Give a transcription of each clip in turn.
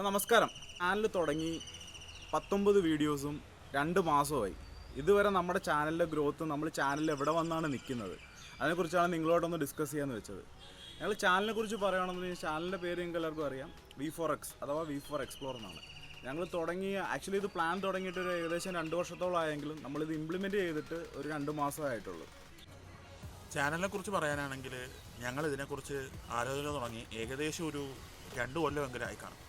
നമസ്കാരം. ചാനൽ തുടങ്ങി 19 വീഡിയോസും 2 മാസമായി. ഇതുവരെ നമ്മുടെ ചാനലിൻ്റെ ഗ്രോത്ത്, നമ്മൾ ചാനലിൽ എവിടെ വന്നാണ് നിൽക്കുന്നത്, അതിനെക്കുറിച്ചാണ് നിങ്ങളോടൊന്ന് ഡിസ്കസ് ചെയ്യാമെന്ന് വെച്ചത്. ഞങ്ങൾ ചാനലിനെ കുറിച്ച് പറയുകയാണെന്നുണ്ടെങ്കിൽ ചാനലിൻ്റെ പേര് നിങ്ങൾക്ക് എല്ലാവർക്കും അറിയാം, V4X അഥവാ V4 Explore എന്നാണ്. ഞങ്ങൾ തുടങ്ങിയ ആക്ച്വലി ഇത് പ്ലാൻ തുടങ്ങിയിട്ട് ഒരു ഏകദേശം 2 വർഷത്തോളമായെങ്കിലും നമ്മളിത് ഇംപ്ലിമെൻറ്റ് ചെയ്തിട്ട് ഒരു 2 മാസമായിട്ടുള്ളൂ. ചാനലിനെ കുറിച്ച് പറയാനാണെങ്കിൽ ഞങ്ങൾ ഇതിനെക്കുറിച്ച് ആലോചന തുടങ്ങി ഏകദേശം ഒരു 2 കൊല്ലമെങ്കിലും ആയി കാണും.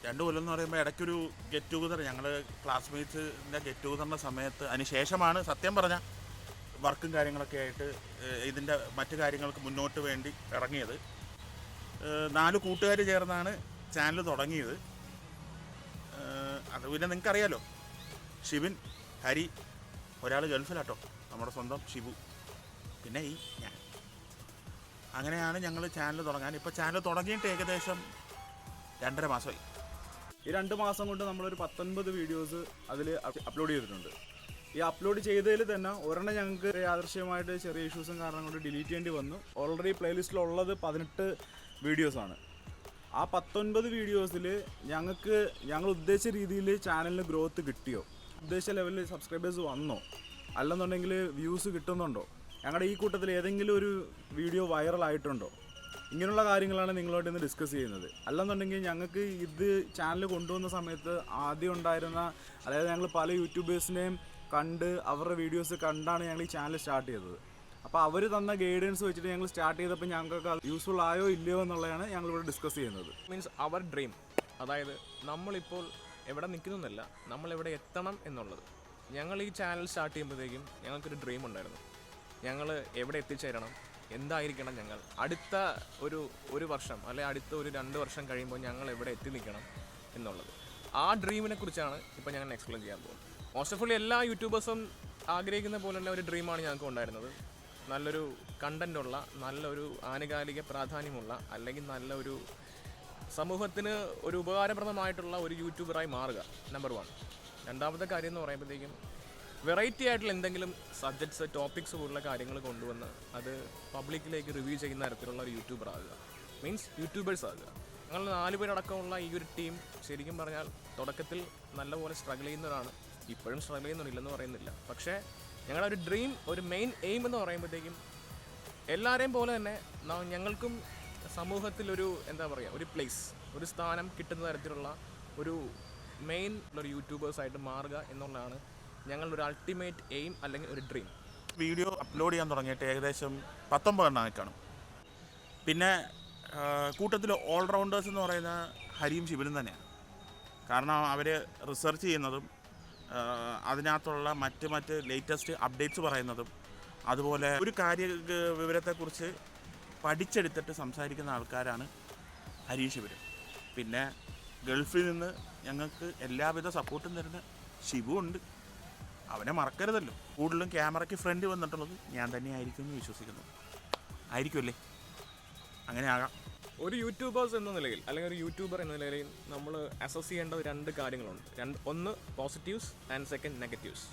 2 കൊല്ലം എന്ന് പറയുമ്പോൾ ഇടയ്ക്കൊരു ഗെറ്റ് ടുഗദർ, ഞങ്ങൾ ക്ലാസ്മേറ്റ്സിൻ്റെ ഗെറ്റ് ടുഗദറിൻ്റെ സമയത്ത് അതിന് ശേഷമാണ് സത്യം പറഞ്ഞാൽ വർക്കും കാര്യങ്ങളൊക്കെ ആയിട്ട് ഇതിൻ്റെ മറ്റു കാര്യങ്ങൾക്ക് മുന്നോട്ട് വേണ്ടി ഇറങ്ങിയത്. 4 കൂട്ടുകാർ ചേർന്നാണ് ചാനൽ തുടങ്ങിയത്. അത് പിന്നെ നിങ്ങൾക്കറിയാലോ, ഷിബിൻ, ഹരി, ഒരാൾ ഗൾഫിലാട്ടോ, നമ്മുടെ സ്വന്തം ഷിബു, പിന്നെ ഞാൻ. അങ്ങനെയാണ് ഞങ്ങൾ ചാനൽ തുടങ്ങാൻ. ഇപ്പോൾ ചാനൽ തുടങ്ങിയിട്ട് ഏകദേശം 2.5 മാസമായി. ഈ 2 മാസം കൊണ്ട് നമ്മളൊരു 19 വീഡിയോസ് അതിൽ അപ്ലോഡ് ചെയ്തിട്ടുണ്ട്. ഈ അപ്ലോഡ് ചെയ്തതിൽ തന്നെ ഒരെണ്ണം ഞങ്ങൾക്ക് യാദൃശ്യമായിട്ട് ചെറിയ ഇഷ്യൂസും കാരണം കൊണ്ട് ഡിലീറ്റ് ചെയ്യേണ്ടി വന്നു. ഓൾറെഡി പ്ലേലിസ്റ്റിലുള്ളത് 18 വീഡിയോസാണ്. ആ 19 വീഡിയോസിൽ ഞങ്ങൾ ഉദ്ദേശിച്ച രീതിയിൽ ചാനലിന് ഗ്രോത്ത് കിട്ടിയോ, ഉദ്ദേശിച്ച ലെവലിൽ സബ്സ്ക്രൈബേഴ്സ് വന്നോ, അല്ലെന്നുണ്ടെങ്കിൽ വ്യൂസ് കിട്ടുന്നുണ്ടോ, ഞങ്ങളുടെ ഈ കൂട്ടത്തിൽ ഏതെങ്കിലും ഒരു വീഡിയോ വൈറലായിട്ടുണ്ടോ, ഇങ്ങനെയുള്ള കാര്യങ്ങളാണ് നിങ്ങളോട് ഇന്ന് ഡിസ്കസ് ചെയ്യുന്നത്. അല്ലെന്നുണ്ടെങ്കിൽ ഞങ്ങൾക്ക് ഇത് ചാനൽ കൊണ്ടുവന്ന സമയത്ത് ആദ്യം ഉണ്ടായിരുന്ന, അതായത് ഞങ്ങൾ പല യൂട്യൂബേഴ്സിനെയും കണ്ട് അവരുടെ വീഡിയോസ് കണ്ടാണ് ഞങ്ങൾ ഈ ചാനൽ സ്റ്റാർട്ട് ചെയ്തത്. അപ്പോൾ അവർ തന്ന ഗൈഡൻസ് വെച്ചിട്ട് ഞങ്ങൾ സ്റ്റാർട്ട് ചെയ്തപ്പോൾ ഞങ്ങൾക്ക് അത് യൂസ്ഫുൾ ആയോ ഇല്ലയോ എന്നുള്ളതാണ് ഞങ്ങളിവിടെ ഡിസ്കസ് ചെയ്യുന്നത്. മീൻസ് അവർ ഡ്രീം, അതായത് നമ്മളിപ്പോൾ എവിടെ നിൽക്കുന്നല്ല, നമ്മളെവിടെ എത്തണം എന്നുള്ളത്. ഞങ്ങൾ ഈ ചാനൽ സ്റ്റാർട്ട് ചെയ്യുമ്പോഴത്തേക്കും ഞങ്ങൾക്കൊരു ഡ്രീം ഉണ്ടായിരുന്നു. ഞങ്ങൾ എവിടെ എത്തിച്ചേരണം, എന്തായിരിക്കണം ഞങ്ങൾ അടുത്ത ഒരു വർഷം അല്ലെങ്കിൽ അടുത്ത ഒരു 2 വർഷം കഴിയുമ്പോൾ ഞങ്ങൾ എവിടെ എത്തി നിൽക്കണം എന്നുള്ളത്. ആ ഡ്രീമിനെ കുറിച്ചാണ് ഇപ്പോൾ ഞങ്ങൾ എക്സ്പ്ലെയിൻ ചെയ്യാൻ പോകുന്നത്. മോസ്റ്റ് ഓഫ് ഓൾ എല്ലാ യൂട്യൂബേഴ്സും ആഗ്രഹിക്കുന്ന പോലെ തന്നെ ഒരു ഡ്രീമാണ് ഞങ്ങൾക്ക് ഉണ്ടായിരുന്നത്. നല്ലൊരു കണ്ടൻറ്റുള്ള, നല്ലൊരു ആനുകാലിക പ്രാധാന്യമുള്ള, അല്ലെങ്കിൽ നല്ലൊരു സമൂഹത്തിന് ഒരു ഉപകാരപ്രദമായിട്ടുള്ള ഒരു യൂട്യൂബറായി മാറുക, നമ്പർ 1. രണ്ടാമത്തെ കാര്യം എന്ന് പറയുമ്പോഴത്തേക്കും വെറൈറ്റി ആയിട്ടുള്ള എന്തെങ്കിലും സബ്ജക്ട്സ്, ടോപ്പിക്സ് പോലുള്ള കാര്യങ്ങൾ കൊണ്ടുവന്ന് അത് പബ്ലിക്കിലേക്ക് റിവ്യൂ ചെയ്യുന്ന തരത്തിലുള്ള ഒരു യൂട്യൂബർ ആകുക, മീൻസ് യൂട്യൂബേഴ്സ് ആകുക. ഞങ്ങൾ 4 പേരടക്കമുള്ള ഈ ഒരു ടീം ശരിക്കും പറഞ്ഞാൽ തുടക്കത്തിൽ നല്ലപോലെ സ്ട്രഗിൾ ചെയ്യുന്നവരാണ്. ഇപ്പോഴും സ്ട്രഗിൾ ചെയ്യുന്നില്ലെന്ന് പറയുന്നില്ല. പക്ഷേ ഞങ്ങളുടെ ഒരു ഡ്രീം, ഒരു മെയിൻ എയിം എന്ന് പറയുമ്പോഴത്തേക്കും എല്ലാവരെയും പോലെ തന്നെ ഞങ്ങൾക്കും സമൂഹത്തിലൊരു എന്താ പറയുക, ഒരു പ്ലേസ്, ഒരു സ്ഥാനം കിട്ടുന്ന തരത്തിലുള്ള ഒരു മെയിൻ ഒരു യൂട്യൂബേഴ്സായിട്ട് മാറുക എന്നുള്ളതാണ് ഞങ്ങളുടെ ഒരു അൾട്ടിമേറ്റ് എയിം അല്ലെങ്കിൽ ഒരു ഡ്രീം. വീഡിയോ അപ്ലോഡ് ചെയ്യാൻ തുടങ്ങിയിട്ട് ഏകദേശം 19 എണ്ണമായി കാണും. പിന്നെ കൂട്ടത്തിൽ ഓൾറൗണ്ടേഴ്സ് എന്ന് പറയുന്ന ഹരിയും ശിവനും തന്നെയാണ്. കാരണം അവർ റിസർച്ച് ചെയ്യുന്നതും അതിനകത്തുള്ള മറ്റ് ലേറ്റസ്റ്റ് അപ്ഡേറ്റ്സ് പറയുന്നതും, അതുപോലെ ഒരു വിവരത്തെക്കുറിച്ച് പഠിച്ചെടുത്തിട്ട് സംസാരിക്കുന്ന ആൾക്കാരാണ് ഹരി, ശിവനും. പിന്നെ ഗൾഫിൽ നിന്ന് ഞങ്ങൾക്ക് എല്ലാവിധ സപ്പോർട്ടും തരുന്ന ശിവു ഉണ്ട്. അവനെ മറക്കരുതല്ലോ. കൂടുതലും ക്യാമറയ്ക്ക് ഫ്രണ്ട് വന്നിട്ടുള്ളത് ഞാൻ തന്നെ ആയിരിക്കും എന്ന് വിശ്വസിക്കുന്നു. ആയിരിക്കുമല്ലേ? അങ്ങനെ ആകാം. ഒരു യൂട്യൂബേഴ്സ് എന്ന നിലയിൽ അല്ലെങ്കിൽ ഒരു യൂട്യൂബർ എന്ന നിലയിൽ നമ്മൾ അസസ് ചെയ്യേണ്ട 2 കാര്യങ്ങളുണ്ട്. ഒന്ന് പോസിറ്റീവ്സ് ആൻഡ് സെക്കൻഡ് നെഗറ്റീവ്സ്.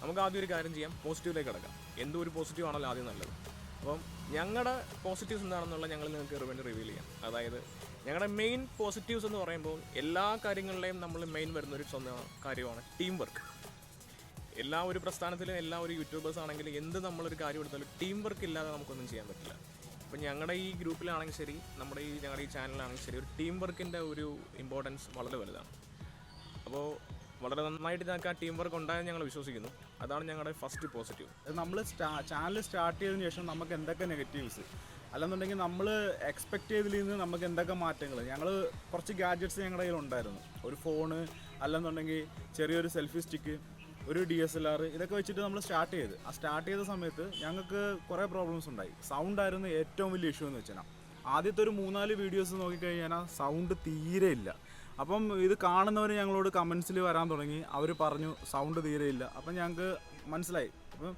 നമുക്ക് ആദ്യം ഒരു കാര്യം ചെയ്യാം, പോസിറ്റീവിലേക്ക് കിടക്കാം. എന്തോ ഒരു പോസിറ്റീവ് ആണല്ലോ ആദ്യം നല്ലത്. അപ്പം ഞങ്ങളുടെ പോസിറ്റീവ്സ് എന്താണെന്നുള്ള ഞങ്ങൾ നിങ്ങൾക്ക് വേണ്ടി റിവീൽ ചെയ്യാം. അതായത് ഞങ്ങളുടെ മെയിൻ പോസിറ്റീവ്സ് എന്ന് പറയുമ്പോൾ എല്ലാ കാര്യങ്ങളിലെയും നമ്മൾ മെയിൻ വരുന്നൊരു സ്വന്തം കാര്യമാണ് ടീം വർക്ക്. എല്ലാ ഒരു പ്രസ്ഥാനത്തിലും എല്ലാ ഒരു യൂട്യൂബേഴ്സ് ആണെങ്കിലും എന്ത് നമ്മളൊരു കാര്യം എടുത്താലും ടീം വർക്ക് ഇല്ലാതെ നമുക്കൊന്നും ചെയ്യാൻ പറ്റില്ല. ഇപ്പം ഞങ്ങളുടെ ഈ ഗ്രൂപ്പിലാണെങ്കിൽ ശരി, ഞങ്ങളുടെ ഈ ചാനലാണെങ്കിൽ ശരി, ഒരു ടീം വർക്കിൻ്റെ ഒരു ഇമ്പോർട്ടൻസ് വളരെ വലുതാണ്. അപ്പോൾ വളരെ നന്നായിട്ട് ഞങ്ങൾക്ക് ആ ടീം വർക്ക് ഉണ്ടായെന്ന് ഞങ്ങൾ വിശ്വസിക്കുന്നു. അതാണ് ഞങ്ങളുടെ ഫസ്റ്റ് പോസിറ്റീവ്. നമ്മൾ ചാനൽ സ്റ്റാർട്ട് ചെയ്തതിന് ശേഷം നമുക്ക് എന്തൊക്കെ നെഗറ്റീവ്സ്, അല്ലെന്നുണ്ടെങ്കിൽ നമ്മൾ എക്സ്പെക്ട് ചെയ്തതിൽ നിന്ന് നമുക്ക് എന്തൊക്കെ മാറ്റങ്ങൾ, ഞങ്ങൾ കുറച്ച് ഗാഡ്ജറ്റ്സ് ഞങ്ങളുടെ കയ്യിൽ ഉണ്ടായിരുന്നു. ഒരു ഫോണ്, അല്ലെന്നുണ്ടെങ്കിൽ ചെറിയൊരു സെൽഫി സ്റ്റിക്ക്, ഒരു DSLR, ഇതൊക്കെ വെച്ചിട്ട് നമ്മൾ സ്റ്റാർട്ട് ചെയ്ത്. ആ സ്റ്റാർട്ട് ചെയ്ത സമയത്ത് ഞങ്ങൾക്ക് കുറേ പ്രോബ്ലംസ് ഉണ്ടായി. സൗണ്ടായിരുന്നു ഏറ്റവും വലിയ ഇഷ്യൂ എന്ന് വെച്ചാൽ. ആദ്യത്തെ ഒരു 3-4 വീഡിയോസ് നോക്കിക്കഴിഞ്ഞാൽ സൗണ്ട് തീരെ ഇല്ല. അപ്പം ഇത് കാണുന്നവർ ഞങ്ങളോട് കമൻസിൽ വരാൻ തുടങ്ങി. അവർ പറഞ്ഞു സൗണ്ട് തീരെ ഇല്ല. അപ്പം ഞങ്ങൾക്ക് മനസ്സിലായി, അപ്പം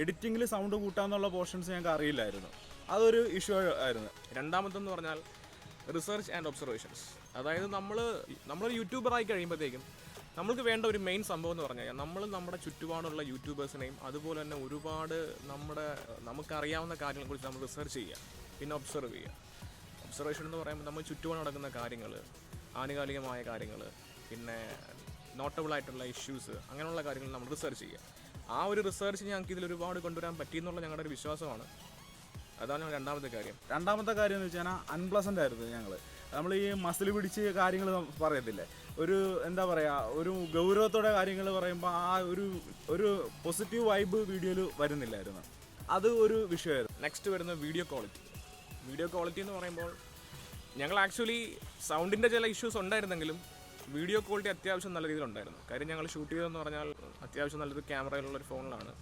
എഡിറ്റിങ്ങിൽ സൗണ്ട് കൂട്ടാന്നുള്ള പോർഷൻസ് ഞങ്ങൾക്ക് അറിയില്ലായിരുന്നു. അതൊരു ഇഷ്യൂ ആയിരുന്നു. രണ്ടാമത്തെന്ന് പറഞ്ഞാൽ റിസർച്ച് ആൻഡ് ഒബ്സർവേഷൻസ്. അതായത് നമ്മളൊരു യൂട്യൂബറായി കഴിയുമ്പോഴത്തേക്കും നമ്മൾക്ക് വേണ്ട ഒരു മെയിൻ സംഭവം എന്ന് പറഞ്ഞു കഴിഞ്ഞാൽ നമ്മുടെ ചുറ്റുപാടുള്ള യൂട്യൂബേഴ്സിനെയും അതുപോലെ തന്നെ ഒരുപാട് നമുക്കറിയാവുന്ന കാര്യങ്ങളെക്കുറിച്ച് നമ്മൾ റിസർച്ച് ചെയ്യുക, പിന്നെ ഒബ്സർവ് ചെയ്യുക. ഒബ്സർവേഷൻ എന്ന് പറയുമ്പോൾ നമ്മൾ ചുറ്റുപാട് നടക്കുന്ന കാര്യങ്ങൾ, ആനുകാലികമായ കാര്യങ്ങൾ, പിന്നെ നോട്ടബിൾ ആയിട്ടുള്ള ഇഷ്യൂസ്, അങ്ങനെയുള്ള കാര്യങ്ങൾ നമ്മൾ റിസർച്ച് ചെയ്യുക. ആ ഒരു റിസർച്ച് ഞങ്ങൾക്ക് ഇതിൽ ഒരുപാട് കൊണ്ടുവരാൻ പറ്റിയെന്നുള്ള ഞങ്ങളുടെ ഒരു വിശ്വാസമാണ്. അതാണ് രണ്ടാമത്തെ കാര്യം. രണ്ടാമത്തെ കാര്യം എന്ന് വെച്ചാൽ അൺപ്ലസൻ്റ് ആയിരുന്നു ഞങ്ങൾ. നമ്മൾ ഈ മസിൽ പിടിച്ച് കാര്യങ്ങൾ പറയത്തില്ലേ, ഒരു എന്താ പറയുക, ഒരു ഗൗരവത്തോടെ കാര്യങ്ങൾ പറയുമ്പോൾ ആ ഒരു പോസിറ്റീവ് വൈബ് വീഡിയോയിൽ വരുന്നില്ലായിരുന്നു. അത് ഒരു വിഷയമായിരുന്നു. നെക്സ്റ്റ് വരുന്ന വീഡിയോ ക്വാളിറ്റി. വീഡിയോ ക്വാളിറ്റി എന്ന് പറയുമ്പോൾ ഞങ്ങൾ ആക്ച്വലി സൗണ്ടിൻ്റെ ചില ഇഷ്യൂസ് ഉണ്ടായിരുന്നെങ്കിലും വീഡിയോ ക്വാളിറ്റി അത്യാവശ്യം നല്ല രീതിയിലുണ്ടായിരുന്നു. കാര്യം ഞങ്ങൾ ഷൂട്ട് ചെയ്തതെന്ന് പറഞ്ഞാൽ അത്യാവശ്യം നല്ലൊരു ക്യാമറയിലുള്ളൊരു ഫോണിലാണ്,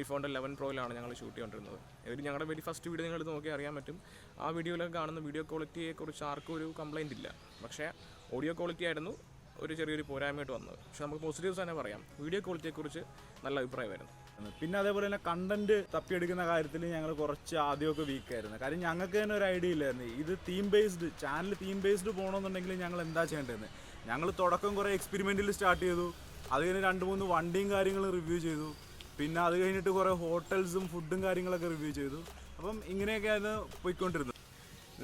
iPhone 11 Proയിലാണ് ഞങ്ങൾ ഷൂട്ട് ചെയ്തുകൊണ്ടിരുന്നത്. ഒരു ഞങ്ങളുടെ വെരി ഫസ്റ്റ് വീഡിയോ നിങ്ങൾ നോക്കി അറിയാൻ പറ്റും. ആ വീഡിയോയിലൊക്കെ കാണുന്ന വീഡിയോ ക്വാളിറ്റിയെക്കുറിച്ച് ആർക്കും ഒരു കംപ്ലയിൻ്റ് ഇല്ല. പക്ഷേ ഓഡിയോ ക്വാളിറ്റി ആയിരുന്നു ഒരു ചെറിയൊരു പോരായ്മയായിട്ട് വന്നത്. പക്ഷേ നമുക്ക് പോസിറ്റീവ്സ് തന്നെ പറയാം, വീഡിയോ ക്വാളിറ്റിയെക്കുറിച്ച് നല്ല അഭിപ്രായമായിരുന്നു. പിന്നെ അതേപോലെ തന്നെ കണ്ടന്റ് തപ്പിയെടുക്കുന്ന കാര്യത്തിൽ ഞങ്ങൾ കുറച്ച് ആദ്യമൊക്കെ വീക്കായിരുന്നു. കാര്യം ഞങ്ങൾക്ക് തന്നെ ഒരു ഐഡിയ ഇല്ലായിരുന്നു. ഇത് ചാനൽ തീം ബേസ്ഡ് പോകണമെന്നുണ്ടെങ്കിൽ ഞങ്ങൾ എന്താ ചെയ്യേണ്ടതെന്ന്. ഞങ്ങൾ തുടക്കം കുറേ എക്സ്പെരിമെൻറ്റിൽ സ്റ്റാർട്ട് ചെയ്തു. അത് കഴിഞ്ഞ് 2-3 വണ്ടിയും കാര്യങ്ങളും റിവ്യൂ ചെയ്തു. പിന്നെ അത് കഴിഞ്ഞിട്ട് കുറേ ഹോട്ടൽസും ഫുഡും കാര്യങ്ങളൊക്കെ റിവ്യൂ ചെയ്തു. അപ്പം ഇങ്ങനെയൊക്കെയാണ് പോയിക്കൊണ്ടിരുന്നത്.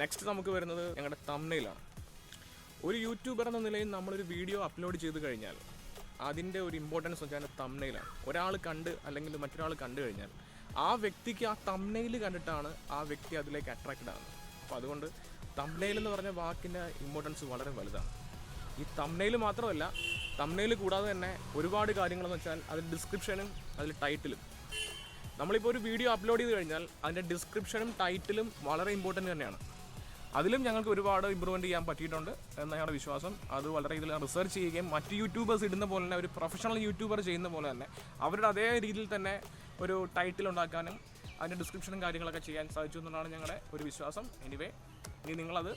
നെക്സ്റ്റ് നമുക്ക് വരുന്നത് ഞങ്ങളുടെ തംബ്നെയിലാണ്. ഒരു യൂട്യൂബർ എന്ന നിലയിൽ നമ്മളൊരു വീഡിയോ അപ്ലോഡ് ചെയ്ത് കഴിഞ്ഞാൽ അതിൻ്റെ ഒരു ഇമ്പോർട്ടൻസ് വെച്ചാൽ തംബ്നെയിലാണ്. ഒരാൾ കണ്ട് അല്ലെങ്കിൽ മറ്റൊരാൾ കണ്ടു കഴിഞ്ഞാൽ ആ വ്യക്തിക്ക് ആ തംബ്നെയിൽ കണ്ടിട്ടാണ് ആ വ്യക്തി അതിലേക്ക് അട്രാക്റ്റഡ് ആകുന്നത്. അപ്പോൾ അതുകൊണ്ട് തംബ്നെയിൽ എന്ന് പറഞ്ഞ വാക്കിൻ്റെ ഇമ്പോർട്ടൻസ് വളരെ വലുതാണ്. ഈ തംബ്നെയിൽ മാത്രമല്ല, തംബ്നെയിൽ കൂടാതെ തന്നെ ഒരുപാട് കാര്യങ്ങളെന്ന് വെച്ചാൽ അതിൽ ഡിസ്ക്രിപ്ഷനും അതിൽ ടൈറ്റിലും. നമ്മളിപ്പോൾ ഒരു വീഡിയോ അപ്ലോഡ് ചെയ്ത് കഴിഞ്ഞാൽ അതിൻ്റെ ഡിസ്ക്രിപ്ഷനും ടൈറ്റിലും വളരെ ഇമ്പോർട്ടൻ്റ് തന്നെയാണ്. അതിലും ഞങ്ങൾക്ക് ഒരുപാട് ഇമ്പ്രൂവ്മെൻറ്റ് ചെയ്യാൻ പറ്റിയിട്ടുണ്ട് എന്ന ഞങ്ങളുടെ വിശ്വാസം. അത് വളരെ ഇതിൽ റിസർച്ച് ചെയ്യുകയും മറ്റ് യൂട്യൂബേഴ്സ് ഇടുന്ന പോലെ തന്നെ ഒരു പ്രൊഫഷണൽ യൂട്യൂബർ ചെയ്യുന്ന പോലെ തന്നെ അവരുടെ അതേ രീതിയിൽ തന്നെ ഒരു ടൈറ്റിൽ ഉണ്ടാക്കാനും അതിൻ്റെ ഡിസ്ക്രിപ്ഷനും കാര്യങ്ങളൊക്കെ ചെയ്യാൻ സാധിച്ചു എന്നുള്ളതാണ് ഞങ്ങളുടെ ഒരു വിശ്വാസം. എനിവേ, ഇനി നിങ്ങളത്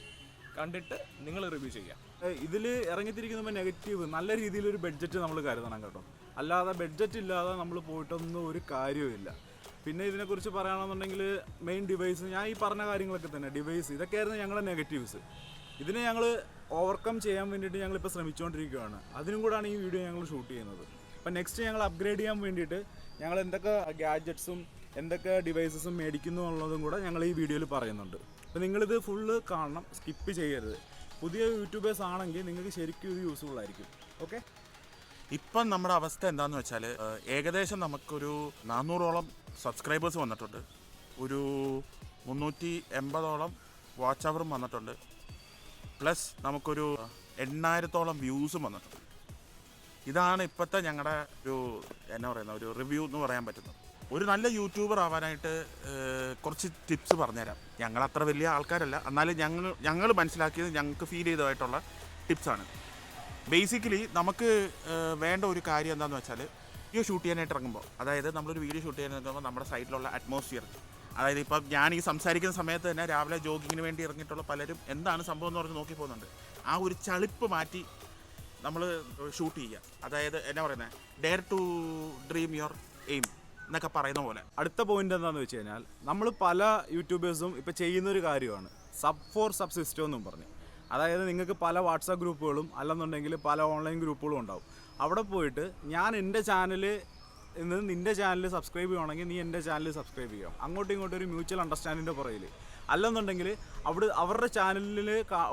കണ്ടിട്ട് നിങ്ങൾ റിവ്യൂ ചെയ്യാം. ഇതിൽ ഇറങ്ങിത്തിരിക്കുമ്പോൾ നെഗറ്റീവ് നല്ല രീതിയിലൊരു ബഡ്ജറ്റ് നമ്മൾ കരുതണം കേട്ടോ. അല്ലാതെ ബഡ്ജറ്റ് ഇല്ലാതെ നമ്മൾ പോയിട്ടൊന്നും ഒരു കാര്യവുമില്ല. പിന്നെ ഇതിനെക്കുറിച്ച് പറയുകയാണെന്നുണ്ടെങ്കിൽ മെയിൻ ഡിവൈസ്, ഞാൻ ഈ പറഞ്ഞ കാര്യങ്ങളൊക്കെ തന്നെ ഡിവൈസ്, ഇതൊക്കെയായിരുന്നു ഞങ്ങളുടെ നെഗറ്റീവ്സ്. ഇതിനെ ഞങ്ങൾ ഓവർകം ചെയ്യാൻ വേണ്ടിയിട്ട് ഞങ്ങളിപ്പോൾ ശ്രമിച്ചുകൊണ്ടിരിക്കുകയാണ്. അതിനും കൂടാണ് ഈ വീഡിയോ ഞങ്ങൾ ഷൂട്ട് ചെയ്യുന്നത്. അപ്പം നെക്സ്റ്റ് ഞങ്ങൾ അപ്ഗ്രേഡ് ചെയ്യാൻ വേണ്ടിയിട്ട് ഞങ്ങൾ എന്തൊക്കെ ഗാഡ്ജറ്റ്സും എന്തൊക്കെ ഡിവൈസസും മേടിക്കുന്നു എന്നുള്ളതും കൂടെ ഞങ്ങൾ ഈ വീഡിയോയിൽ പറയുന്നുണ്ട്. അപ്പോൾ നിങ്ങളിത് ഫുള്ള് കാണണം, സ്കിപ്പ് ചെയ്യരുത്. പുതിയ യൂട്യൂബേഴ്സ് ആണെങ്കിൽ നിങ്ങൾക്ക് ശരിക്കും ഇത് യൂസ്ഫുൾ ആയിരിക്കും. ഓക്കെ, ഇപ്പം നമ്മുടെ അവസ്ഥ എന്താണെന്ന് വെച്ചാൽ ഏകദേശം നമുക്കൊരു 400ഓളം സബ്സ്ക്രൈബേഴ്സ് വന്നിട്ടുണ്ട്. ഒരു 380ഓളം വാച്ച് അവറും വന്നിട്ടുണ്ട്. പ്ലസ് നമുക്കൊരു 8,000ഓളം വ്യൂസും വന്നിട്ടുണ്ട്. ഇതാണ് ഇപ്പോഴത്തെ ഞങ്ങളുടെ ഒരു എന്നാ പറയുന്ന ഒരു റിവ്യൂ എന്ന് പറയാൻ പറ്റുന്നത്. ഒരു നല്ല യൂട്യൂബർ ആവാനായിട്ട് കുറച്ച് ടിപ്സ് പറഞ്ഞുതരാം. ഞങ്ങളത്ര വലിയ ആൾക്കാരല്ല, എന്നാലും ഞങ്ങൾ മനസ്സിലാക്കിയത് ഞങ്ങൾക്ക് ഫീൽ ചെയ്തതായിട്ടുള്ള ടിപ്സാണ്. ബേസിക്കലി നമുക്ക് വേണ്ട ഒരു കാര്യം എന്താണെന്ന് വെച്ചാൽ, വീഡിയോ ഷൂട്ട് ചെയ്യാനായിട്ട് ഇറങ്ങുമ്പോൾ, അതായത് നമ്മളൊരു വീഡിയോ ഷൂട്ട് ചെയ്യാനായിട്ട് ഇറങ്ങുമ്പോൾ നമ്മുടെ സൈഡിലുള്ള അറ്റ്മോസ്ഫിയർ, അതായത് ഇപ്പം ഞാൻ ഈ സംസാരിക്കുന്ന സമയത്ത് തന്നെ രാവിലെ ജോഗിങ്ങിന് വേണ്ടി ഇറങ്ങിയിട്ടുള്ള പലരും എന്താണ് സംഭവം എന്ന് പറഞ്ഞ് നോക്കി പോകുന്നുണ്ട്. ആ ഒരു ചളിപ്പ് മാറ്റി നമ്മൾ ഷൂട്ട് ചെയ്യുക. അതായത് എന്നാ പറയുന്നത്, dare to dream your aim എന്നൊക്കെ പറയുന്ന പോലെ. അടുത്ത പോയിന്റ് എന്താണെന്ന് വെച്ച് കഴിഞ്ഞാൽ, നമ്മൾ പല യൂട്യൂബേഴ്സും ഇപ്പോൾ ചെയ്യുന്നൊരു കാര്യമാണ് സബ് ഫോർ സബ് സിസ്റ്റം എന്നും പറഞ്ഞ്. അതായത് നിങ്ങൾക്ക് പല വാട്സാപ്പ് ഗ്രൂപ്പുകളും അല്ലെന്നുണ്ടെങ്കിൽ പല ഓൺലൈൻ ഗ്രൂപ്പുകളും ഉണ്ടാവും. അവിടെ പോയിട്ട് ഞാൻ എൻ്റെ ചാനൽ ഇന്ന് നിൻ്റെ ചാനൽ സബ്സ്ക്രൈബ് ചെയ്യുകയാണെങ്കിൽ നീ എൻ്റെ ചാനൽ സബ്സ്ക്രൈബ് ചെയ്യാം. അങ്ങോട്ടും ഇങ്ങോട്ടും ഒരു മ്യൂച്വൽ അണ്ടർസ്റ്റാൻഡിൻ്റെ പുറകിൽ. അല്ലെന്നുണ്ടെങ്കിൽ അവരുടെ ചാനലിൽ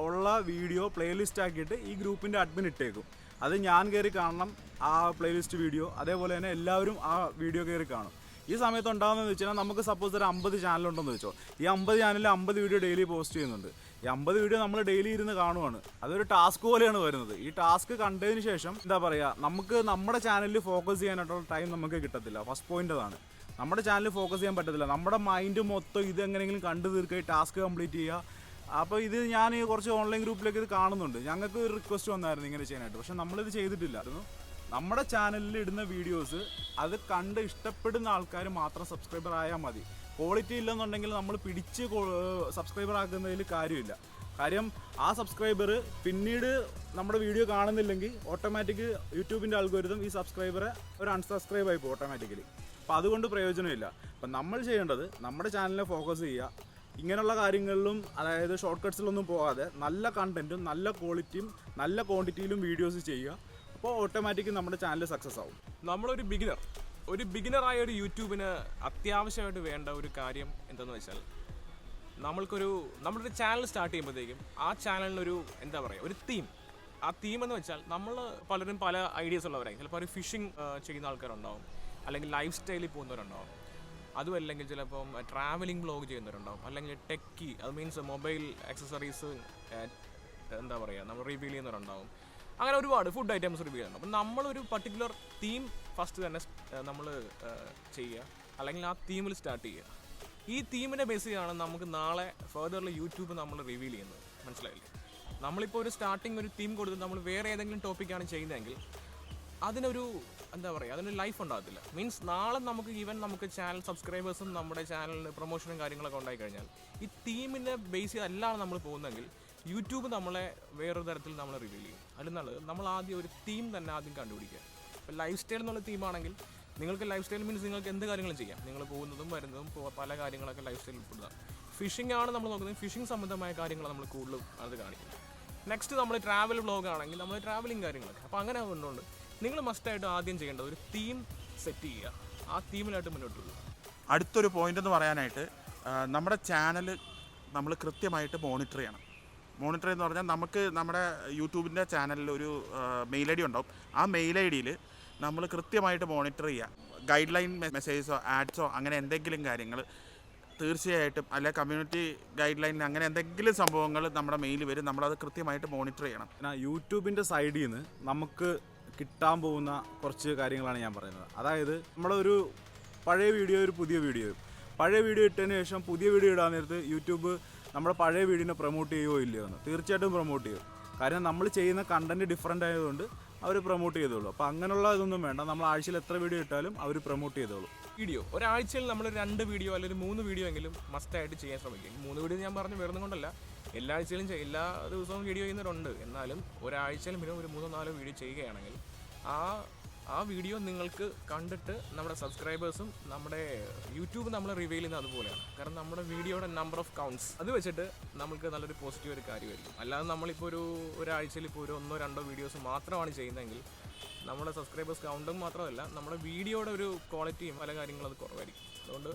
ഉള്ള വീഡിയോ പ്ലേലിസ്റ്റ് ആക്കിയിട്ട് ഈ ഗ്രൂപ്പിൻ്റെ അഡ്മിൻ ഇട്ടേക്കും. അത് ഞാൻ കയറി കാണണം ആ പ്ലേലിസ്റ്റ് വീഡിയോ. അതേപോലെ തന്നെ എല്ലാവരും ആ വീഡിയോ കയറി കാണും. ഈ സമയത്ത് ഉണ്ടാകുന്നതെന്ന് വെച്ച് കഴിഞ്ഞാൽ, നമുക്ക് സപ്പോസ് ഒരു 50 ചാനലുണ്ടെന്ന് വെച്ചോ. ഈ 50 ചാനലിൽ 50 വീഡിയോ ഡെയിലി പോസ്റ്റ് ചെയ്യുന്നുണ്ട്. ഈ 50 വീഡിയോ നമ്മൾ ഡെയിലി ഇരുന്ന് കാണുവാണ്. അതൊരു ടാസ്ക് പോലെയാണ് വരുന്നത്. ഈ ടാസ്ക് കണ്ടതിന് ശേഷം എന്താ പറയുക, നമുക്ക് നമ്മുടെ ചാനലിൽ ഫോക്കസ് ചെയ്യാനായിട്ടുള്ള ടൈം നമുക്ക് കിട്ടത്തില്ല. ഫസ്റ്റ് പോയിന്റ് അതാണ്. നമ്മുടെ ചാനലിൽ ഫോക്കസ് ചെയ്യാൻ പറ്റത്തില്ല. നമ്മുടെ മൈൻഡ് മൊത്തം ഇത് എങ്ങനെയെങ്കിലും കണ്ടു തീർക്കുക, ടാസ്ക് കംപ്ലീറ്റ് ചെയ്യുക. അപ്പോൾ ഇത് ഞാൻ കുറച്ച് ഓൺലൈൻ ഗ്രൂപ്പിലേക്ക് ഇത് കാണുന്നുണ്ട്. ഞങ്ങൾക്ക് ഒരു റിക്വസ്റ്റ് വന്നായിരുന്നു ഇങ്ങനെ ചെയ്യാനായിട്ട്. പക്ഷെ നമ്മളിത് ചെയ്തിട്ടില്ലായിരുന്നു. നമ്മുടെ ചാനലിൽ ഇടുന്ന വീഡിയോസ് അത് കണ്ട് ഇഷ്ടപ്പെടുന്ന ആൾക്കാർ മാത്രം സബ്സ്ക്രൈബർ ആയാൽ മതി. ക്വാളിറ്റി ഇല്ലെന്നുണ്ടെങ്കിൽ നമ്മൾ പിടിച്ച് സബ്സ്ക്രൈബർ ആക്കുന്നതിൽ കാര്യമില്ല. കാര്യം ആ സബ്സ്ക്രൈബർ പിന്നീട് നമ്മുടെ വീഡിയോ കാണുന്നില്ലെങ്കിൽ ഓട്ടോമാറ്റിക് യൂട്യൂബിൻ്റെ അൽഗോരിതം ഈ സബ്സ്ക്രൈബറെ ഒരു അൺസബ്സ്ക്രൈബ് ആയിപ്പോൾ ഓട്ടോമാറ്റിക്കലി. അപ്പോൾ അതുകൊണ്ട് പ്രയോജനമില്ല. അപ്പം നമ്മൾ ചെയ്യേണ്ടത് നമ്മുടെ ചാനലിനെ ഫോക്കസ് ചെയ്യുക. ഇങ്ങനെയുള്ള കാര്യങ്ങളിലും, അതായത് ഷോർട്ട് കട്ട്സിലൊന്നും പോകാതെ നല്ല കണ്ടൻറ്റും നല്ല ക്വാളിറ്റിയും നല്ല ക്വാണ്ടിറ്റിയിലും വീഡിയോസ് ചെയ്യുക. അപ്പോൾ ഓട്ടോമാറ്റിക്കലി നമ്മുടെ ചാനൽ സക്സസ് ആവും. നമ്മളൊരു ബിഗിനറായ ഒരു യൂട്യൂബിന് അത്യാവശ്യമായിട്ട് വേണ്ട ഒരു കാര്യം എന്താണെന്ന് വെച്ചാൽ, നമ്മളൊരു ചാനൽ സ്റ്റാർട്ട് ചെയ്യുമ്പോഴത്തേക്കും ആ ചാനലിനൊരു എന്താ പറയുക, ഒരു തീം, ആ തീം എന്ന് വെച്ചാൽ നമ്മൾ പലരും പല ഐഡിയാസ് ഉള്ളവരായിരിക്കും. ചിലപ്പോൾ ഒരു ഫിഷിംഗ് ചെയ്യുന്ന ആൾക്കാരുണ്ടാവും, അല്ലെങ്കിൽ ലൈഫ് സ്റ്റൈലിൽ പോകുന്നവരുണ്ടാവും, അതും അല്ലെങ്കിൽ ചിലപ്പം ട്രാവലിംഗ് വ്ലോഗ് ചെയ്യുന്നവരുണ്ടാവും, അല്ലെങ്കിൽ ടെക്കി, അത് മീൻസ് മൊബൈൽ ആക്സസറീസ് എന്താ പറയുക നമ്മൾ റിവീൽ ചെയ്യുന്നവരുണ്ടാവും. അങ്ങനെ ഒരുപാട് ഫുഡ് ഐറ്റംസ് റിവീൽ ചെയ്യുന്നുണ്ട്. അപ്പം നമ്മളൊരു പർട്ടിക്കുലർ തീം ഫസ്റ്റ് തന്നെ നമ്മൾ ചെയ്യുക, അല്ലെങ്കിൽ ആ തീമിൽ സ്റ്റാർട്ട് ചെയ്യുക. ഈ തീമിനെ ബേസ് ചെയ്താണ് നമുക്ക് നാളെ ഫർദറിൽ യൂട്യൂബ് നമ്മൾ റിവീൽ ചെയ്യുന്നത്. മനസ്സിലായില്ലേ? നമ്മളിപ്പോൾ ഒരു സ്റ്റാർട്ടിങ് ഒരു തീം കൊടുത്ത് നമ്മൾ വേറെ ഏതെങ്കിലും ടോപ്പിക്കാണ് ചെയ്യുന്നതെങ്കിൽ അതിനൊരു എന്താ പറയുക, അതിനൊരു ലൈഫ് ഉണ്ടാകത്തില്ല. മീൻസ് നാളെ നമുക്ക് ഈവൻ നമുക്ക് ചാനൽ സബ്സ്ക്രൈബേഴ്സും നമ്മുടെ ചാനലിന് പ്രൊമോഷനും കാര്യങ്ങളൊക്കെ ഉണ്ടായി കഴിഞ്ഞാൽ ഈ തീമിനെ ബേസ് ചെയ്തല്ലാണ് നമ്മൾ പോകുന്നതെങ്കിൽ യൂട്യൂബ് നമ്മളെ വേറൊരു തരത്തിൽ നമ്മൾ റിവീൽ ചെയ്യും. അതിനാണ് നമ്മൾ ആദ്യം ഒരു തീം തന്നെ ആദ്യം കണ്ടുപിടിക്കുക. ഇപ്പോൾ ലൈഫ് സ്റ്റൈൽ എന്നുള്ള തീമാണെങ്കിൽ നിങ്ങൾക്ക് ലൈഫ് സ്റ്റൈൽ മീൻസ് നിങ്ങൾക്ക് എന്ത് കാര്യങ്ങളും ചെയ്യാം. നിങ്ങൾ പോകുന്നതും വരുന്നതും പല കാര്യങ്ങളൊക്കെ ലൈഫ് സ്റ്റൈലിൽ ഉൾപ്പെടുക. ഫിഷിംഗ് ആണ് നമ്മൾ നോക്കുന്നത്, ഫിഷിംഗ് സംബന്ധമായ കാര്യങ്ങൾ നമ്മൾ കൂടുതലും അത് കാണിക്കുന്നത്. നെക്സ്റ്റ് നമ്മൾ ട്രാവൽ വ്ലോഗ് ആണെങ്കിൽ നമ്മൾ ട്രാവലിംഗ് കാര്യങ്ങളൊക്കെ. അപ്പോൾ അങ്ങനെ കൊണ്ടുകൊണ്ട് നിങ്ങൾ മസ്റ്റായിട്ട് ആദ്യം ചെയ്യേണ്ടത് ഒരു തീം സെറ്റ് ചെയ്യുക, ആ തീമിലായിട്ട് മുന്നോട്ട് പോകുക. അടുത്തൊരു പോയിന്റ് എന്ന് പറയാനായിട്ട് നമ്മുടെ ചാനൽ നമ്മൾ കൃത്യമായിട്ട് മോണിറ്റർ ചെയ്യണം. മോണിറ്റർ എന്ന് പറഞ്ഞാൽ നമുക്ക് നമ്മുടെ യൂട്യൂബിൻ്റെ ചാനലിൽ ഒരു മെയിൽ ഐ ഡി ഉണ്ടാവും. ആ മെയിൽ ഐ ഡിയിൽ നമ്മൾ കൃത്യമായിട്ട് മോണിറ്റർ ചെയ്യുക. ഗൈഡ് ലൈൻ മെസ്സേജസോ ആഡ്സോ അങ്ങനെ എന്തെങ്കിലും കാര്യങ്ങൾ തീർച്ചയായിട്ടും, അല്ലെ കമ്മ്യൂണിറ്റി ഗൈഡ് ലൈൻ അങ്ങനെ എന്തെങ്കിലും സംഭവങ്ങൾ നമ്മുടെ മെയിൽ വരും. നമ്മളത് കൃത്യമായിട്ട് മോണിറ്റർ ചെയ്യണം. പിന്നെ യൂട്യൂബിൻ്റെ സൈഡിൽ നിന്ന് നമുക്ക് കിട്ടാൻ പോകുന്ന കുറച്ച് കാര്യങ്ങളാണ് ഞാൻ പറയുന്നത്. അതായത് നമ്മളൊരു പഴയ വീഡിയോ ഒരു പുതിയ വീഡിയോ ഇട്ടതിന് ശേഷം പുതിയ വീഡിയോ ഇടാൻ നേരത്ത് യൂട്യൂബ് നമ്മുടെ പഴയ വീഡിയോനെ പ്രൊമോട്ട് ചെയ്യുമോ ഇല്ലയോ എന്ന് തീർച്ചയായിട്ടും പ്രൊമോട്ട് ചെയ്യും. കാര്യം നമ്മൾ ചെയ്യുന്ന കണ്ടൻറ്റ് ഡിഫറൻ്റ് ആയതുകൊണ്ട് അവർ പ്രൊമോട്ട് ചെയ്തോളൂ. അപ്പോൾ അങ്ങനെയുള്ള ഇതൊന്നും വേണ്ട, നമ്മൾ ആഴ്ചയിൽ എത്ര വീഡിയോ ഇട്ടാലും അവർ പ്രൊമോട്ട് ചെയ്തോളൂ. വീഡിയോ ഒരാഴ്ചയിൽ നമ്മൾ 2 വീഡിയോ അല്ലെങ്കിൽ 3 വീഡിയോ എങ്കിലും മസ്റ്റായിട്ട് ചെയ്യാൻ ശ്രമിക്കും. 3 വീഡിയോ ഞാൻ പറഞ്ഞു വരുന്നത് കൊണ്ടല്ല, എല്ലാ ആഴ്ചയിലും എല്ലാ ദിവസവും വീഡിയോ ചെയ്യുന്നവരുണ്ട്. എന്നാലും ഒരാഴ്ചയിൽ മിനിമം ഒരു 3-4 വീഡിയോ ചെയ്യുകയാണെങ്കിൽ ആ വീഡിയോ നിങ്ങൾക്ക് കണ്ടിട്ട് നമ്മുടെ സബ്സ്ക്രൈബേഴ്സും നമ്മുടെ യൂട്യൂബ് നമ്മൾ റിവീൽ ചെയ്യുന്നത് അതുപോലെയാണ്. കാരണം നമ്മുടെ വീഡിയോയുടെ നമ്പർ ഓഫ് കൗണ്ട്സ് അത് വെച്ചിട്ട് നമുക്ക് നല്ലൊരു പോസിറ്റീവ് ഒരു കാര്യമായിരിക്കും. അല്ലാതെ നമ്മളിപ്പോൾ ഒരാഴ്ചയിൽ ഇപ്പോൾ 1-2 വീഡിയോസ് മാത്രമാണ് ചെയ്യുന്നതെങ്കിൽ നമ്മുടെ സബ്സ്ക്രൈബേഴ്സ് കൗണ്ടും മാത്രമല്ല നമ്മുടെ വീഡിയോയുടെ ഒരു ക്വാളിറ്റിയും പല കാര്യങ്ങളും അത് കുറവായിരിക്കും. അതുകൊണ്ട്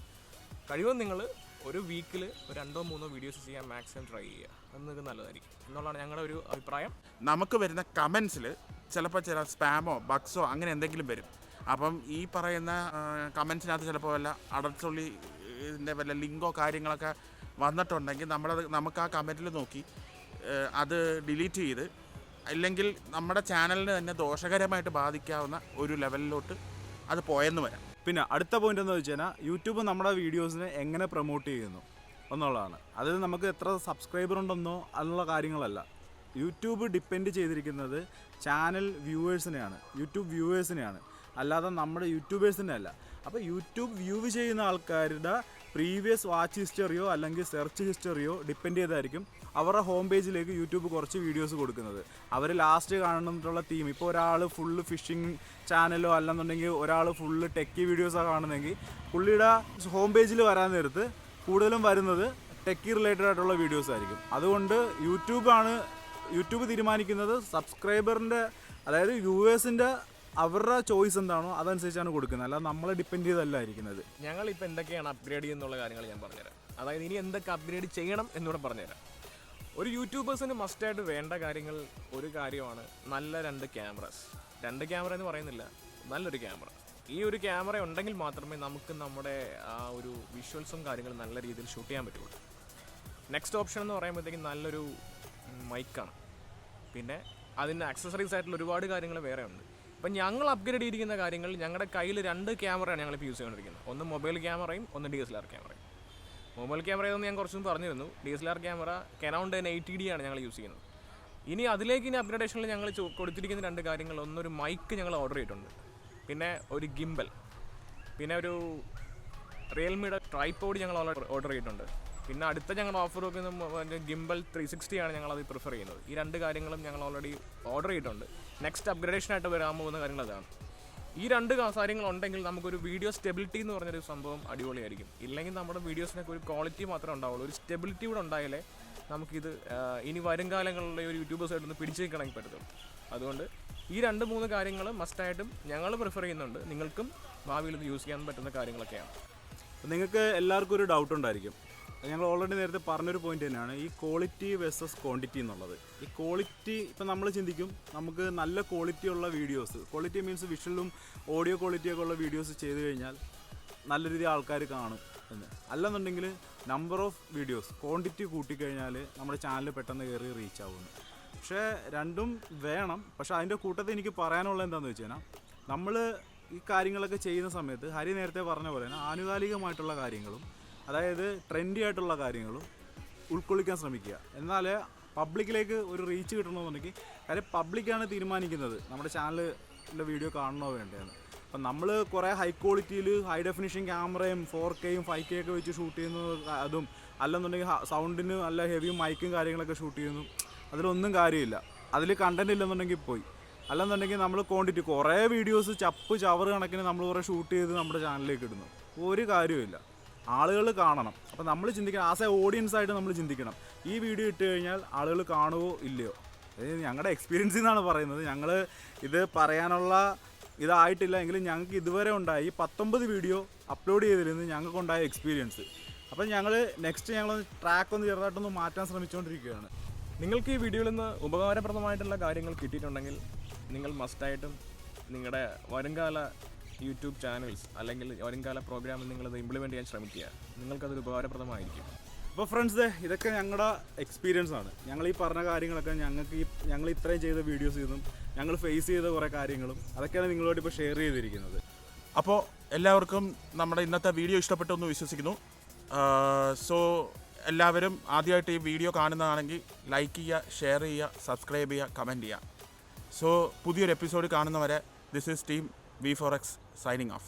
കഴിവും നിങ്ങൾ ഒരു വീക്കിൽ 2-3 വീഡിയോസ് ചെയ്യാൻ മാക്സിമം ട്രൈ ചെയ്യുക. അത് നിങ്ങൾക്ക് നല്ലതായിരിക്കും എന്നുള്ളതാണ് ഞങ്ങളുടെ ഒരു അഭിപ്രായം. നമുക്ക് വരുന്ന കമൻസിൽ ചിലപ്പോൾ ചില സ്പാമോ ബഗ്സോ അങ്ങനെ എന്തെങ്കിലും വരും. അപ്പം ഈ പറയുന്ന കമൻസിനകത്ത് ചിലപ്പോൾ വല്ല അടച്ചുള്ളിൻ്റെ വല്ല ലിങ്കോ കാര്യങ്ങളൊക്കെ വന്നിട്ടുണ്ടെങ്കിൽ നമുക്ക് ആ കമൻറ്റിൽ നോക്കി അത് ഡിലീറ്റ് ചെയ്ത്, അല്ലെങ്കിൽ നമ്മുടെ ചാനലിന് തന്നെ ദോഷകരമായിട്ട് ബാധിക്കാവുന്ന ഒരു ലെവലിലോട്ട് അത് പോയെന്ന് വരാം. പിന്നെ അടുത്ത പോയിന്റ് എന്ന് വെച്ച് കഴിഞ്ഞാൽ യൂട്യൂബ് നമ്മുടെ വീഡിയോസിനെ എങ്ങനെ പ്രൊമോട്ട് ചെയ്യുന്നു എന്നുള്ളതാണ്. അതായത് നമുക്ക് എത്ര സബ്സ്ക്രൈബർ ഉണ്ടെന്നോ അതിനുള്ള കാര്യങ്ങളല്ല. യൂട്യൂബ് ഡിപ്പെൻഡ് ചെയ്തിരിക്കുന്നത് ചാനൽ വ്യൂവേഴ്സിനെയാണ്, യൂട്യൂബ് വ്യൂവേഴ്സിനെയാണ്, അല്ലാതെ നമ്മുടെ യൂട്യൂബേഴ്സിനെ അല്ല. അപ്പോൾ യൂട്യൂബ് വ്യൂ ചെയ്യുന്ന ആൾക്കാരുടെ പ്രീവിയസ് വാച്ച് ഹിസ്റ്ററിയോ അല്ലെങ്കിൽ സെർച്ച് ഹിസ്റ്ററിയോ ഡിപ്പെൻഡ് ചെയ്തായിരിക്കും അവരുടെ ഹോം പേജിലേക്ക് യൂട്യൂബ് കുറച്ച് വീഡിയോസ് കൊടുക്കുന്നത്. അവർ ലാസ്റ്റ് കാണുന്നിട്ടുള്ള തീം, ഇപ്പോൾ ഒരാൾ ഫുള്ള് ഫിഷിംഗ് ചാനലോ അല്ലെന്നുണ്ടെങ്കിൽ ഒരാൾ ഫുള്ള് ടെക്കി വീഡിയോസോ കാണുന്നെങ്കിൽ പുള്ളിയുടെ ഹോം പേജിൽ വരാൻ നേരത്ത് കൂടുതലും വരുന്നത് ടെക്കി റിലേറ്റഡ് ആയിട്ടുള്ള വീഡിയോസ് ആയിരിക്കും. അതുകൊണ്ട് യൂട്യൂബ് തീരുമാനിക്കുന്നത് സബ്സ്ക്രൈബറിൻ്റെ, അതായത് വ്യൂവേഴ്സിൻ്റെ അവരുടെ ചോയ്സ് എന്താണോ അതനുസരിച്ചാണ് കൊടുക്കുന്നത്, അല്ലാതെ നമ്മളെ ഡിപ്പെൻഡ് ചെയ്തല്ല ഇരിക്കുന്നത്. ഞങ്ങളിപ്പോൾ എന്തൊക്കെയാണ് അപ്ഗ്രേഡ് ചെയ്യുന്നുള്ള കാര്യങ്ങൾ ഞാൻ പറഞ്ഞുതരാം. അതായത് ഇനി എന്തൊക്കെ അപ്ഗ്രേഡ് ചെയ്യണം എന്നൂടെ പറഞ്ഞുതരാം. ഒരു യൂട്യൂബേഴ്സിന് മസ്റ്റായിട്ട് വേണ്ട കാര്യങ്ങൾ ഒരു കാര്യമാണ് നല്ല 2 ക്യാമറാസ്. 2 ക്യാമറ എന്ന് പറയുന്നില്ല, നല്ലൊരു ക്യാമറ. ഈ ഒരു ക്യാമറ ഉണ്ടെങ്കിൽ മാത്രമേ നമുക്ക് നമ്മുടെ ആ ഒരു വിഷ്വൽസും കാര്യങ്ങളും നല്ല രീതിയിൽ ഷൂട്ട് ചെയ്യാൻ പറ്റുള്ളൂ. നെക്സ്റ്റ് ഓപ്ഷൻ എന്ന് പറയുമ്പോഴത്തേക്കും നല്ലൊരു മൈക്കാണ്. പിന്നെ അതിന് ആക്സസറീസ് ആയിട്ടുള്ള ഒരുപാട് കാര്യങ്ങൾ വേറെ ഉണ്ട്. അപ്പം ഞങ്ങൾ അപ്ഗ്രേഡ് ചെയ്തിരിക്കുന്ന കാര്യങ്ങൾ, ഞങ്ങളുടെ കയ്യിൽ 2 ക്യാമറയാണ് ഞങ്ങളിപ്പോൾ യൂസ് ചെയ്തുകൊണ്ടിരിക്കുന്നത്. ഒന്ന് മൊബൈൽ ക്യാമറയും ഒന്ന് DSLR ക്യാമറയും. മൊബൈൽ ക്യാമറ ഏതെന്ന് ഞാൻ കുറച്ചും പറഞ്ഞിരുന്നു. DSLR ക്യാമറ Canon 1080D ആണ് ഞങ്ങൾ യൂസ് ചെയ്യുന്നത്. ഇനി അതിലേക്ക് അപ്ഗ്രേഡേഷനിൽ ഞങ്ങൾ കൊടുത്തിരിക്കുന്ന 2 കാര്യങ്ങൾ, ഒന്നൊരു മൈക്ക് ഞങ്ങൾ ഓർഡർ ചെയ്തിട്ടുണ്ട്, പിന്നെ ഒരു ഗിംബൽ, പിന്നെ ഒരു റിയൽമിയുടെ ട്രൈപോഡ് ഞങ്ങൾ ഓർഡർ ചെയ്തിട്ടുണ്ട്. പിന്നെ അടുത്ത ഞങ്ങൾ ഓഫർ വെക്കുന്ന ഗിംബൽ 360 ആണ് ഞങ്ങളത് പ്രിഫർ ചെയ്യുന്നത്. ഈ 2 കാര്യങ്ങളും ഞങ്ങൾ ഓൾറെഡി ഓർഡർ ചെയ്തിട്ടുണ്ട്. നെക്സ്റ്റ് അപ്ഗ്രേഡേഷനായിട്ട് വരാൻ പോകുന്ന കാര്യങ്ങൾ അതാണ്. ഈ 2 കാര്യങ്ങളുണ്ടെങ്കിൽ നമുക്കൊരു വീഡിയോ സ്റ്റെബിലിറ്റി എന്ന് പറഞ്ഞൊരു സംഭവം അടിപൊളിയായിരിക്കും. ഇല്ലെങ്കിൽ നമ്മുടെ വീഡിയോസിനൊക്കെ ഒരു ക്വാളിറ്റി മാത്രമേ ഉണ്ടാവുള്ളൂ. ഒരു സ്റ്റെബിലിറ്റി കൂടെ ഉണ്ടായാലേ നമുക്കിത് ഇനി വരും കാലങ്ങളിലെ ഒരു യൂട്യൂബേഴ്സായിട്ടൊന്ന് പിടിച്ചു നിൽക്കണമെങ്കിൽ പറ്റത്തുള്ളൂ. അതുകൊണ്ട് ഈ 2-3 കാര്യങ്ങൾ മസ്റ്റായിട്ടും ഞങ്ങൾ പ്രിഫർ ചെയ്യുന്നുണ്ട്. നിങ്ങൾക്കും ഭാവിയിൽ ഇത് യൂസ് ചെയ്യാൻ പറ്റുന്ന കാര്യങ്ങളൊക്കെയാണ്. നിങ്ങൾക്ക് എല്ലാവർക്കും ഒരു ഡൗട്ട് ഉണ്ടായിരിക്കും, ഞങ്ങൾ ഓൾറെഡി നേരത്തെ പറഞ്ഞൊരു പോയിന്റ് തന്നെയാണ് ഈ ക്വാളിറ്റി വേഴ്സസ് ക്വാണ്ടിറ്റി എന്നുള്ളത്. ഈ ക്വാളിറ്റി ഇപ്പം നമ്മൾ ചിന്തിക്കും നമുക്ക് നല്ല ക്വാളിറ്റി ഉള്ള വീഡിയോസ്, ക്വാളിറ്റി മീൻസ് വിഷ്വലും ഓഡിയോ ക്വാളിറ്റിയൊക്കെ ഉള്ള വീഡിയോസ് ചെയ്ത് കഴിഞ്ഞാൽ നല്ല രീതിയിൽ ആൾക്കാർ കാണും എന്ന്. അല്ലെന്നുണ്ടെങ്കിൽ നമ്പർ ഓഫ് വീഡിയോസ് ക്വാണ്ടിറ്റി കൂട്ടിക്കഴിഞ്ഞാൽ നമ്മുടെ ചാനൽ പെട്ടെന്ന് കയറി റീച്ച് ആവുന്നു. പക്ഷേ രണ്ടും വേണം. പക്ഷേ അതിൻ്റെ കൂട്ടത്തിൽ എനിക്ക് പറയാനുള്ളത് എന്താണെന്ന് വെച്ച് കഴിഞ്ഞാൽ നമ്മൾ ഈ കാര്യങ്ങളൊക്കെ ചെയ്യുന്ന സമയത്ത് ഹരി നേരത്തെ പറഞ്ഞ പോലെ തന്നെ ആനുകാലികമായിട്ടുള്ള കാര്യങ്ങളും അതായത് ട്രെൻഡി ആയിട്ടുള്ള കാര്യങ്ങളും ഉൾക്കൊള്ളിക്കാൻ ശ്രമിക്കുക. എന്നാൽ പബ്ലിക്കിലേക്ക് ഒരു റീച്ച് കിട്ടണമെന്നുണ്ടെങ്കിൽ കാര്യം പബ്ലിക്കാണ് തീരുമാനിക്കുന്നത് നമ്മുടെ ചാനലിൻ്റെ വീഡിയോ കാണണോ വേണ്ടതെന്ന്. അപ്പം നമ്മൾ കുറേ ഹൈ ക്വാളിറ്റിയിൽ ഹൈ ഡെഫിനിഷൻ ക്യാമറയും 4Kയും 5K ഒക്കെ വെച്ച് ഷൂട്ട് ചെയ്യുന്നത് അതും അല്ലെന്നുണ്ടെങ്കിൽ സൗണ്ടിന് നല്ല ഹെവിയും മൈക്കും കാര്യങ്ങളൊക്കെ ഷൂട്ട് ചെയ്യുന്നു, അതിലൊന്നും കാര്യമില്ല. അതിൽ കണ്ടൻറ് ഇല്ലെന്നുണ്ടെങ്കിൽ പോയി. അല്ലെന്നുണ്ടെങ്കിൽ നമ്മൾ ക്വാണ്ടിറ്റി കുറേ വീഡിയോസ് ചവറ് കണക്കിന് നമ്മൾ കുറേ ഷൂട്ട് ചെയ്ത് നമ്മുടെ ചാനലിലേക്ക് ഇടുന്നു, ഒരു കാര്യമില്ല. ആളുകൾ കാണണം. അപ്പോൾ നമ്മൾ ചിന്തിക്കണം, ആസ് എ ഓഡിയൻസ് ആയിട്ട് നമ്മൾ ചിന്തിക്കണം ഈ വീഡിയോ ഇട്ട് കഴിഞ്ഞാൽ ആളുകൾ കാണുമോ ഇല്ലയോ. ഞങ്ങളുടെ എക്സ്പീരിയൻസിൽ നിന്നാണ് പറയുന്നത്. ഞങ്ങൾ ഇത് പറയാനുള്ള ഇതായിട്ടില്ല എങ്കിലും ഞങ്ങൾക്ക് ഇതുവരെ ഉണ്ടായി 19 വീഡിയോ അപ്ലോഡ് ചെയ്തതിൽ നിന്ന് ഞങ്ങൾക്കുണ്ടായ എക്സ്പീരിയൻസ്. അപ്പം ഞങ്ങൾ നെക്സ്റ്റ് ഞങ്ങളൊന്ന് ട്രാക്കൊന്ന് ചെറുതായിട്ടൊന്ന് മാറ്റാൻ ശ്രമിച്ചുകൊണ്ടിരിക്കുകയാണ്. നിങ്ങൾക്ക് ഈ വീഡിയോയിൽ നിന്ന് ഉപകാരപ്രദമായിട്ടുള്ള കാര്യങ്ങൾ കിട്ടിയിട്ടുണ്ടെങ്കിൽ നിങ്ങൾ മസ്റ്റായിട്ടും നിങ്ങളുടെ വരുംകാല യൂട്യൂബ് ചാനൽസ് അല്ലെങ്കിൽ വരുംകാല പ്രോഗ്രാമിൽ നിങ്ങളത് ഇംപ്ലിമെൻറ്റ് ചെയ്യാൻ ശ്രമിക്കുക. നിങ്ങൾക്കതൊരു ഉപകാരപ്രദമായിരിക്കും. അപ്പോൾ ഫ്രണ്ട്സ്, ഇതൊക്കെ ഞങ്ങളുടെ എക്സ്പീരിയൻസ് ആണ്. ഞങ്ങൾ ഈ പറഞ്ഞ കാര്യങ്ങളൊക്കെ ഞങ്ങൾ ഇത്രയും ചെയ്ത വീഡിയോസ് ചെയ്തും ഞങ്ങൾ ഫേസ് ചെയ്ത കുറേ കാര്യങ്ങളും അതൊക്കെയാണ് നിങ്ങളോട് ഇപ്പോൾ ഷെയർ ചെയ്തിരിക്കുന്നത്. അപ്പോൾ എല്ലാവർക്കും നമ്മുടെ ഇന്നത്തെ വീഡിയോ ഇഷ്ടപ്പെട്ടു എന്ന് വിശ്വസിക്കുന്നു. സോ എല്ലാവരും ആദ്യമായിട്ട് ഈ വീഡിയോ കാണുന്നതാണെങ്കിൽ ലൈക്ക് ചെയ്യുക, ഷെയർ ചെയ്യുക, സബ്സ്ക്രൈബ് ചെയ്യുക, കമൻറ്റ് ചെയ്യുക. സോ പുതിയൊരു എപ്പിസോഡ് കാണുന്നവരെ this is team V4X signing off.